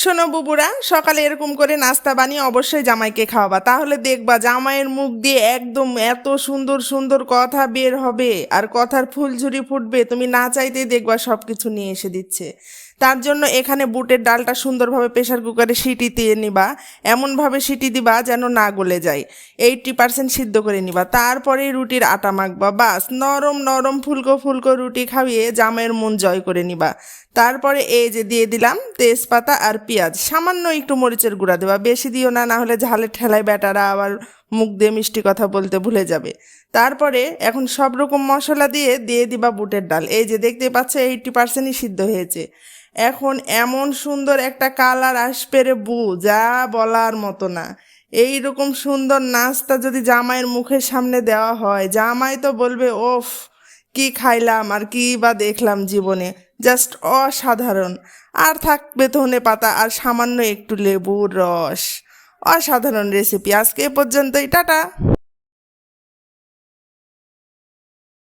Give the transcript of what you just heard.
শোনো বুবুরা, সকালে এরকম করে নাস্তা বানিয়ে অবশ্যই জামাইকে খাওয়াবা, তাহলে দেখবা জামাইয়ের মুখ দিয়ে একদম এত সুন্দর সুন্দর কথা বের হবে আর কথার ফুলঝুরি ফুটবে, তুমি না চাইতেই দেখবা সবকিছু নিয়ে এসে দিচ্ছে। তার জন্য এখানে বুটের ডালটা সুন্দরভাবে প্রেসার কুকারে সিটি দিয়ে নিবা, এমনভাবে সিটি দিবা যেন না গলে যায়। 80% সিদ্ধ করে নিবা, তারপরে রুটির আটা মাখবা, বাস নরম নরম ফুলকো ফুলকো রুটি খাইয়ে জামাইয়ের মন জয় করে নিবা। তারপরে এই যে দিয়ে দিলাম তেজপাতা আর পেঁয়াজ, সামান্য একটু মরিচের গুঁড়া দেবা, বেশি দিও না, না হলে ঝালের ঠেলায় বেটারা আবার মুখ দিয়ে মিষ্টি কথা বলতে ভুলে যাবে। তারপরে এখন সব রকম মশলা দিয়ে দিয়ে দিবা বুটের ডাল, এই যে দেখতে পাচ্ছ 80%ই সিদ্ধ হয়েছে। এখন এমন সুন্দর একটা কালার আসবে রে বু, যা বলার মতো না। এই রকম সুন্দর নাস্তা যদি জামাইয়ের মুখের সামনে দেওয়া হয়, জামাই তো বলবে ওফ, কি খাইলাম আর কি বা দেখলাম জীবনে, জাস্ট অসাধারণ। আর থাকবে ধনে পাতা আর সামান্য একটু লেবুর রস। অসাধারণ রেসিপি। আজকে এ পর্যন্তই, টাটা।